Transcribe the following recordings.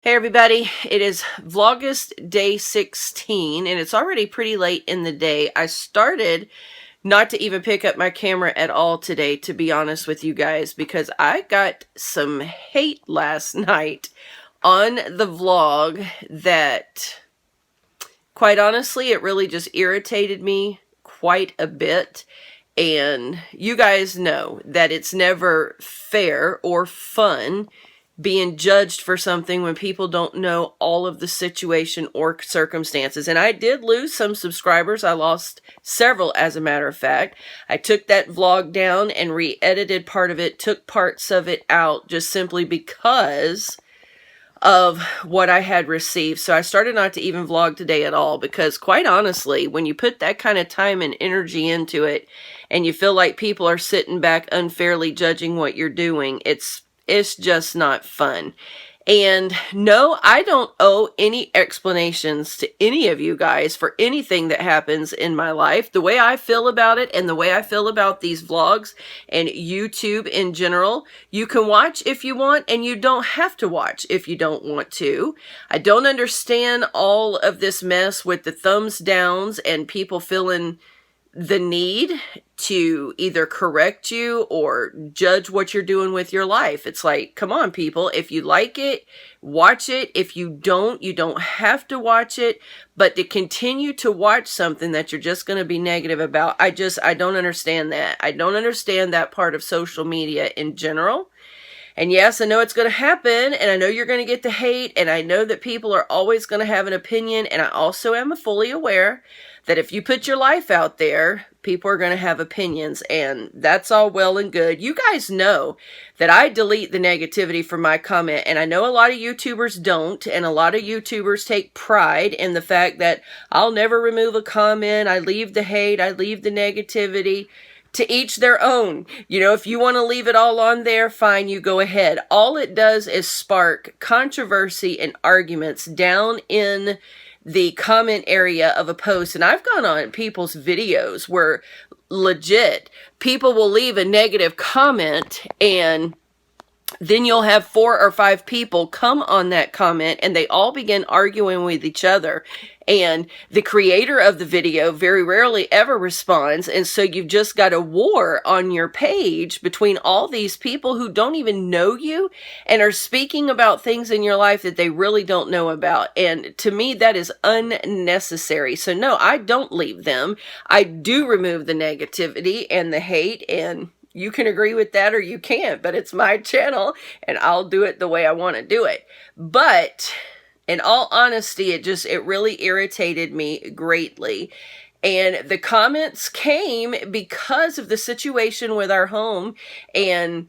Hey everybody, it is Vlogust day 16 and it's already pretty late in the day. I started not to even pick up my camera at all today, to be honest with you guys, because I got some hate last night on the vlog that, quite honestly, it really just irritated me quite a bit. And you guys know that it's never fair or fun being judged for something when people don't know all of the situation or circumstances. And I did lose some subscribers. I lost several, as a matter of fact. I took that vlog down and re-edited part of it, took parts of it out just simply because of what I had received. So I started not to even vlog today at all, because quite honestly, when you put that kind of time and energy into it and you feel like people are sitting back unfairly judging what you're doing, it's just not fun. And no, I don't owe any explanations to any of you guys for anything that happens in my life. The way I feel about it and the way I feel about these vlogs and YouTube in general, you can watch if you want and you don't have to watch if you don't want to. I don't understand all of this mess with the thumbs downs and people feeling the need to either correct you or judge what you're doing with your life. It's like, come on, people. If you like it, watch it. If you don't have to watch it. But to continue to watch something that you're just going to be negative about, I don't understand that. I don't understand that part of social media in general. And yes, I know it's going to happen, and I know you're going to get the hate, and I know that people are always going to have an opinion, and I also am fully aware that if you put your life out there, people are going to have opinions, and that's all well and good. You guys know that I delete the negativity from my comment, and I know a lot of YouTubers don't, and a lot of YouTubers take pride in the fact that I'll never remove a comment, I leave the hate, I leave the negativity. To each their own. You know, if you want to leave it all on there, fine, you go ahead. All it does is spark controversy and arguments down in the comment area of a post. And I've gone on people's videos where legit people will leave a negative comment, and then you'll have 4 or 5 people come on that comment and they all begin arguing with each other. And the creator of the video very rarely ever responds. And so you've just got a war on your page between all these people who don't even know you and are speaking about things in your life that they really don't know about. And to me, that is unnecessary. So no, I don't leave them. I do remove the negativity and the hate, and you can agree with that or you can't, but it's my channel and I'll do it the way I want to do it. But in all honesty, it really irritated me greatly. And the comments came because of the situation with our home, and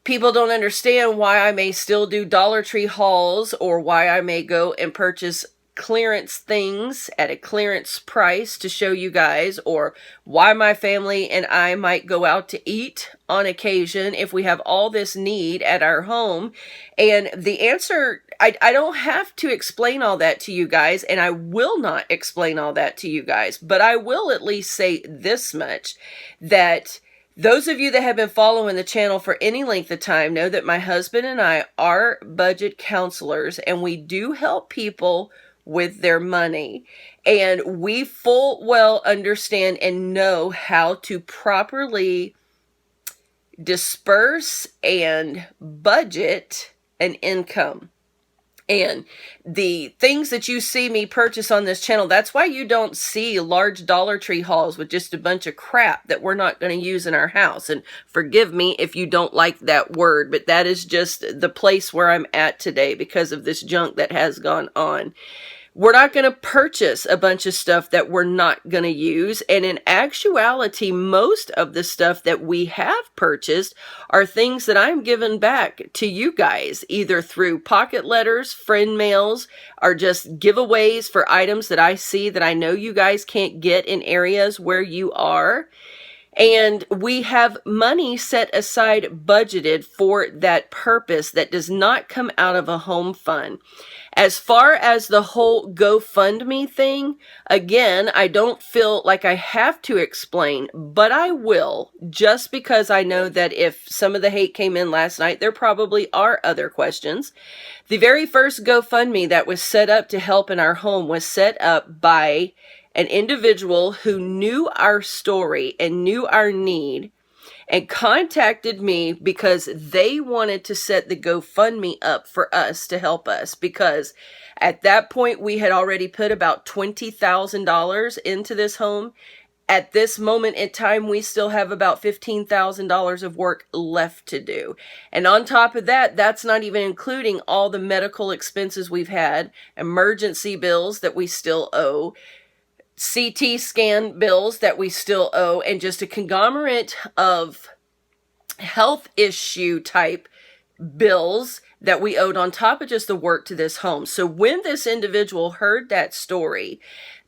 people don't understand why I may still do Dollar Tree hauls, or why I may go and purchase clearance things at a clearance price to show you guys, or why my family and I might go out to eat on occasion if we have all this need at our home. And the answer, I don't have to explain all that to you guys, and I will not explain all that to you guys, but I will at least say this much, that those of you that have been following the channel for any length of time know that my husband and I are budget counselors, and we do help people with their money, and we full well understand and know how to properly disperse and budget an income. And the things that you see me purchase on this channel, that's why you don't see large Dollar Tree hauls with just a bunch of crap that we're not going to use in our house. And forgive me if you don't like that word, but that is just the place where I'm at today because of this junk that has gone on. We're not going to purchase a bunch of stuff that we're not going to use. And in actuality, most of the stuff that we have purchased are things that I'm giving back to you guys, either through pocket letters, friend mails, or just giveaways for items that I see that I know you guys can't get in areas where you are. And we have money set aside, budgeted for that purpose that does not come out of a home fund. As far as the whole GoFundMe thing, again, I don't feel like I have to explain, but I will, just because I know that if some of the hate came in last night, there probably are other questions. The very first GoFundMe that was set up to help in our home was set up by an individual who knew our story and knew our need and contacted me because they wanted to set the GoFundMe up for us to help us, because at that point we had already put about $20,000 into this home. At this moment in time, we still have about $15,000 of work left to do. And on top of that, that's not even including all the medical expenses we've had, emergency bills that we still owe, CT scan bills that we still owe, and just a conglomerate of health issue type bills that we owed on top of just the work to this home. So when this individual heard that story,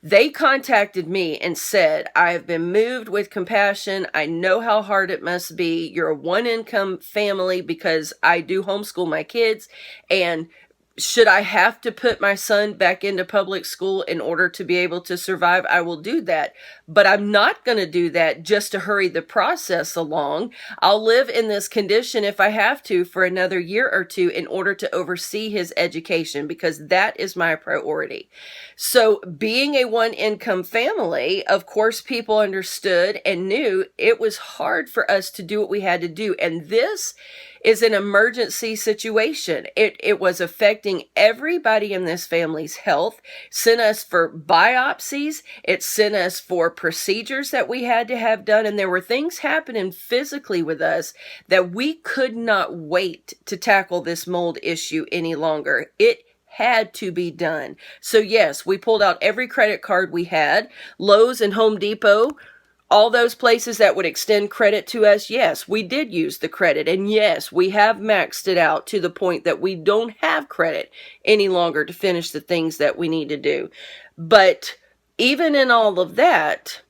they contacted me and said, I have been moved with compassion. I know how hard it must be. You're a one-income family, because I do homeschool my kids, and should I have to put my son back into public school in order to be able to survive, I will do that. But I'm not going to do that just to hurry the process along. I'll live in this condition if I have to for another year or two in order to oversee his education, because that is my priority. So being a one-income family, of course, people understood and knew it was hard for us to do what we had to do. And this is an emergency situation. It was affecting everybody in this family's health. Sent us for biopsies. It sent us for procedures that we had to have done. And there were things happening physically with us that we could not wait to tackle this mold issue any longer. It had to be done. So yes, we pulled out every credit card we had. Lowe's and Home Depot, all those places that would extend credit to us, yes, we did use the credit. And yes, we have maxed it out to the point that we don't have credit any longer to finish the things that we need to do. But even in all of that,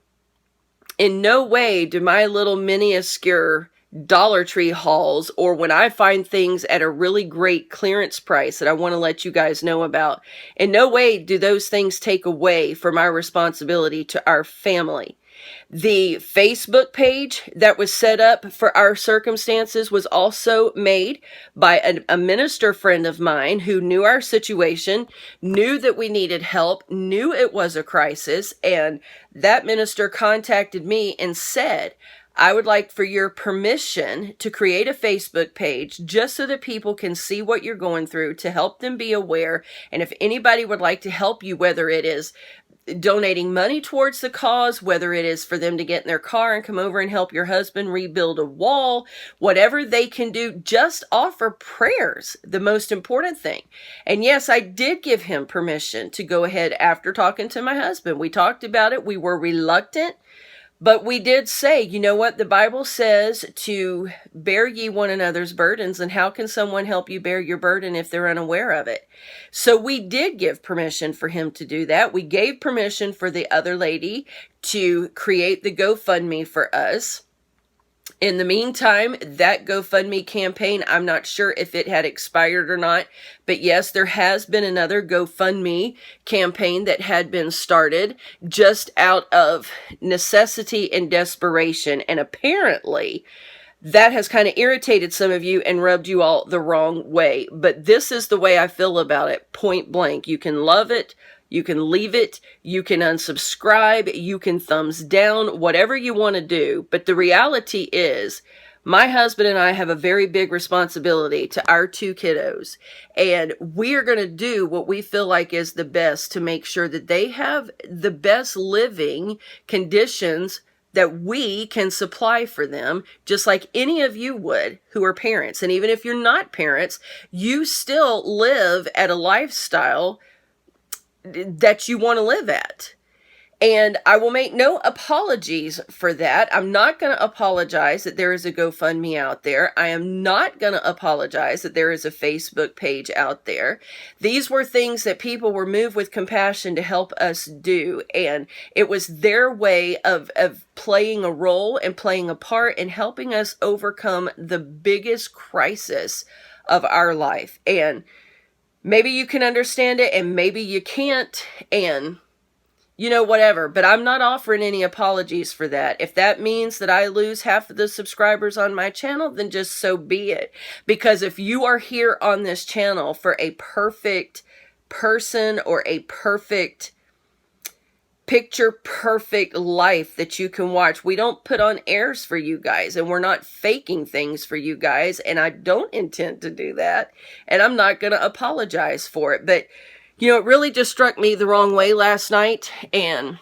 in no way do my little minuscule Dollar Tree hauls, or when I find things at a really great clearance price that I want to let you guys know about, in no way do those things take away from our responsibility to our family. The Facebook page that was set up for our circumstances was also made by a minister friend of mine who knew our situation, knew that we needed help, knew it was a crisis, and that minister contacted me and said, I would like for your permission to create a Facebook page just so that people can see what you're going through, to help them be aware. And if anybody would like to help you, whether it is donating money towards the cause, whether it is for them to get in their car and come over and help your husband rebuild a wall, whatever they can do, just offer prayers, the most important thing. And yes, I did give him permission to go ahead after talking to my husband. We talked about it. We were reluctant, but we did say, you know what? The Bible says to bear ye one another's burdens, and how can someone help you bear your burden if they're unaware of it? So we did give permission for him to do that. We gave permission for the other lady to create the GoFundMe for us. In the meantime, that GoFundMe campaign, I'm not sure if it had expired or not, but yes, there has been another GoFundMe campaign that had been started just out of necessity and desperation. And apparently that has kind of irritated some of you and rubbed you all the wrong way. But this is the way I feel about it, point blank. You can love it. You can leave it, you can unsubscribe, you can thumbs down, whatever you want to do. But the reality is, my husband and I have a very big responsibility to our two kiddos. And we are going to do what we feel like is the best to make sure that they have the best living conditions that we can supply for them, just like any of you would who are parents. And even if you're not parents, you still live at a lifestyle that you want to live at. And I will make no apologies for that. I'm not going to apologize that there is a GoFundMe out there. I am not going to apologize that there is a Facebook page out there. These were things that people were moved with compassion to help us do. And it was their way of playing a role and playing a part in helping us overcome the biggest crisis of our life. And maybe you can understand it and maybe you can't, and you know, whatever. But I'm not offering any apologies for that. If that means that I lose half of the subscribers on my channel, then just so be it. Because if you are here on this channel for a perfect person or a perfect picture perfect life that you can watch, we don't put on airs for you guys, and we're not faking things for you guys, and I don't intend to do that, and I'm not going to apologize for it. But you know, it really just struck me the wrong way last night, and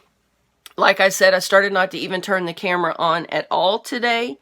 like I said, I started not to even turn the camera on at all today.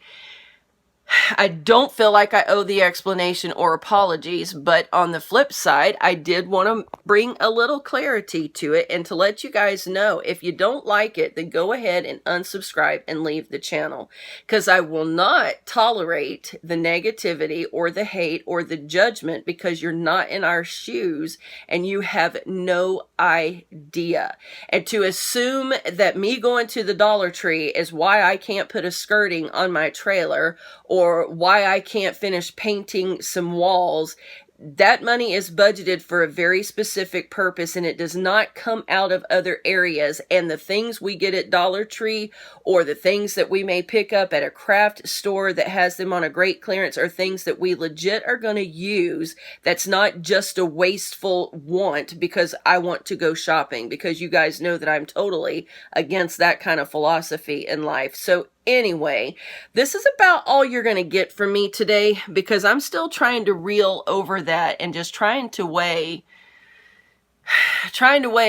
I don't feel like I owe the explanation or apologies, but on the flip side, I did want to bring a little clarity to it and to let you guys know, if you don't like it, then go ahead and unsubscribe and leave the channel, because I will not tolerate the negativity or the hate or the judgment, because you're not in our shoes and you have no idea. And to assume that me going to the Dollar Tree is why I can't put a skirting on my trailer, or why I can't finish painting some walls, that money is budgeted for a very specific purpose, and it does not come out of other areas. And the things we get at Dollar Tree, or the things that we may pick up at a craft store that has them on a great clearance, are things that we legit are going to use. That's not just a wasteful want because I want to go shopping, because you guys know that I'm totally against that kind of philosophy in life. So anyway, this is about all you're going to get from me today, because I'm still trying to reel over that and just trying to weigh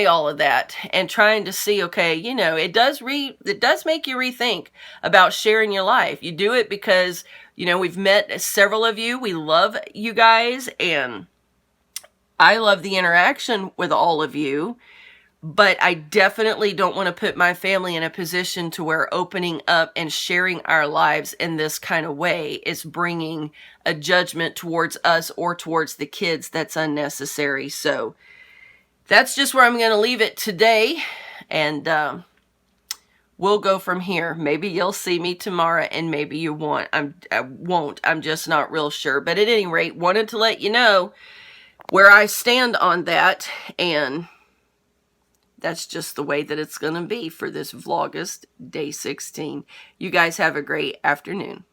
all of that, and trying to see, okay, you know, it does make you rethink about sharing your life. You do it because, you know, we've met several of you. We love you guys, and I love the interaction with all of you. But I definitely don't want to put my family in a position to where opening up and sharing our lives in this kind of way is bringing a judgment towards us or towards the kids that's unnecessary. So that's just where I'm going to leave it today. And we'll go from here. Maybe you'll see me tomorrow and maybe you won't. I won't. I'm just not real sure. But at any rate, wanted to let you know where I stand on that, and that's just the way that it's going to be for this Vlogust Day 16. You guys have a great afternoon.